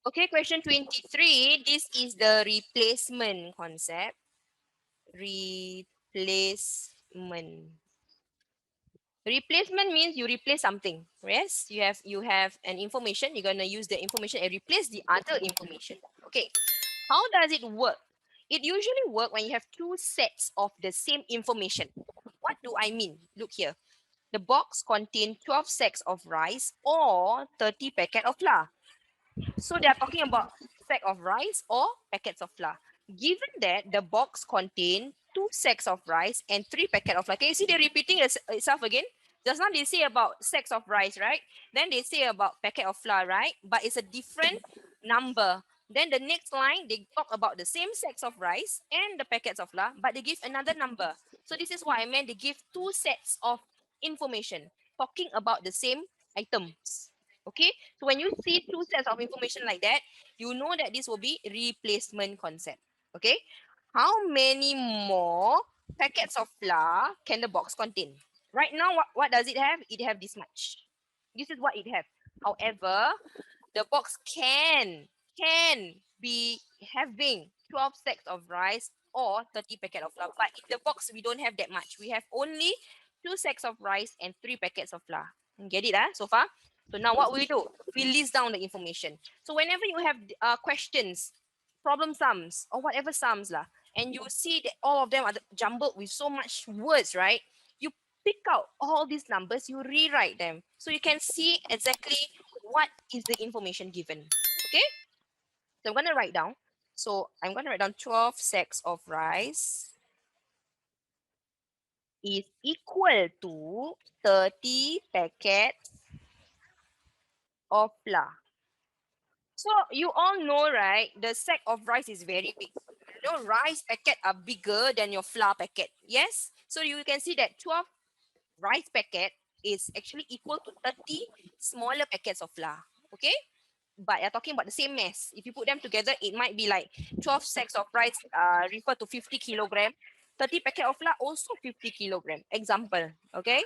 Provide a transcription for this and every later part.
Okay, question 23. This is the replacement concept. Replacement. Replacement means you replace something. Yes, you have an information. You're gonna use the information and replace the other information. Okay. How does it work? It usually work when you have two sets of the same information. What do I mean? Look here. The box contains 12 sacks of rice or 30 packet of flour. So they are talking about sack of rice or packets of flour. Given that the box contains two sacks of rice and three packets of flour. Can you see they're repeating itself again? Just now they say about sacks of rice, right? Then they say about packet of flour, right? But it's a different number. Then the next line, they talk about the same sacks of rice and the packets of flour, but they give another number. So this is what I meant. They give two sets of information talking about the same items. Okay, so when you see two sets of information like that, you know that this will be replacement concept. Okay, how many more packets of flour can the box contain? Right now, what does it have? It have this much. This is what it have. However, the box can be having 12 sacks of rice or 30 packet of flour. But in the box, we don't have that much. We have only 2 sacks of rice and 3 packets of flour. Get it, so far? So now what we do? We list down the information. So whenever you have questions, problem sums, or whatever sums lah, and you see that all of them are jumbled with so much words, right? You pick out all these numbers, you rewrite them. So you can see exactly what is the information given. Okay? So I'm going to write down. So I'm going to write down 12 sacks of rice is equal to 30 packets of flour. So you all know, right? The sack of rice is very big. Your rice packet are bigger than your flour packet. Yes? So you can see that 12 rice packet is actually equal to 30 smaller packets of flour. Okay? But you're talking about the same mass. If you put them together, it might be like 12 sacks of rice refer to 50 kilogram. 30 packet of flour also 50 kilogram. Example. Okay?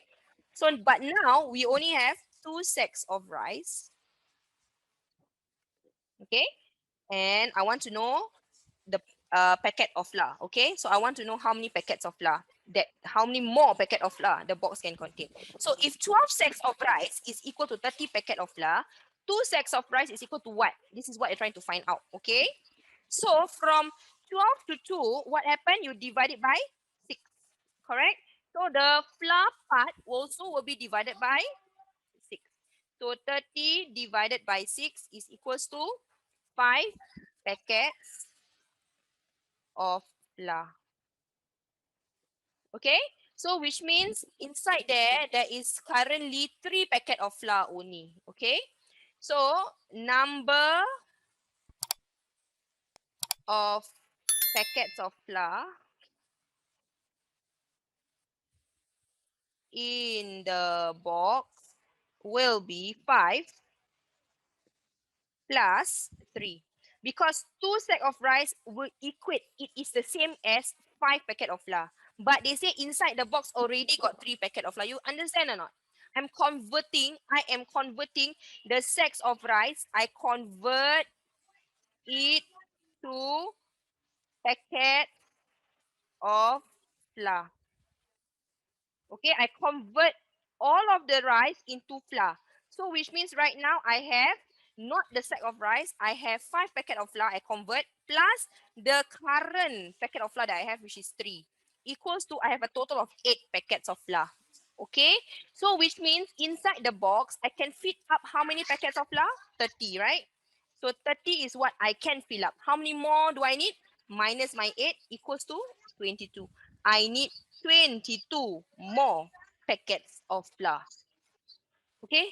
So, but now we only have 2 sacks of rice. Okay? And I want to know the packet of flour. Okay, so I want to know how many packets of flour, that how many more packet of flour the box can contain. So if 12 sacks of rice is equal to 30 packet of flour, 2 sacks of rice is equal to what? This is what you're trying to find out. Okay, so from 12 to 2, what happened? You divide it by 6, correct? So the flour part also will be divided by 6. So 30 divided by 6 is equals to 5 packets of flour. Okay, so which means inside there is currently 3 packet of flour only. Okay, so number of packets of flour in the box will be 5 plus 3, because 2 sack of rice will equate, it is the same as 5 packet of flour, but they say inside the box already got 3 packet of flour. You understand or not? I am converting the sacks of rice. I convert it to packet of flour. Okay, I convert all of the rice into flour. So which means right now I have not the sack of rice, I have 5 packet of flour I convert plus the current packet of flour that I have, which is 3, equals to I have a total of 8 packets of flour. Okay, so which means inside the box I can fit up how many packets of flour? 30, right? So 30 is what I can fill up. How many more do I need? Minus my 8 equals to 22. I need 22 more packets of flour. Okay,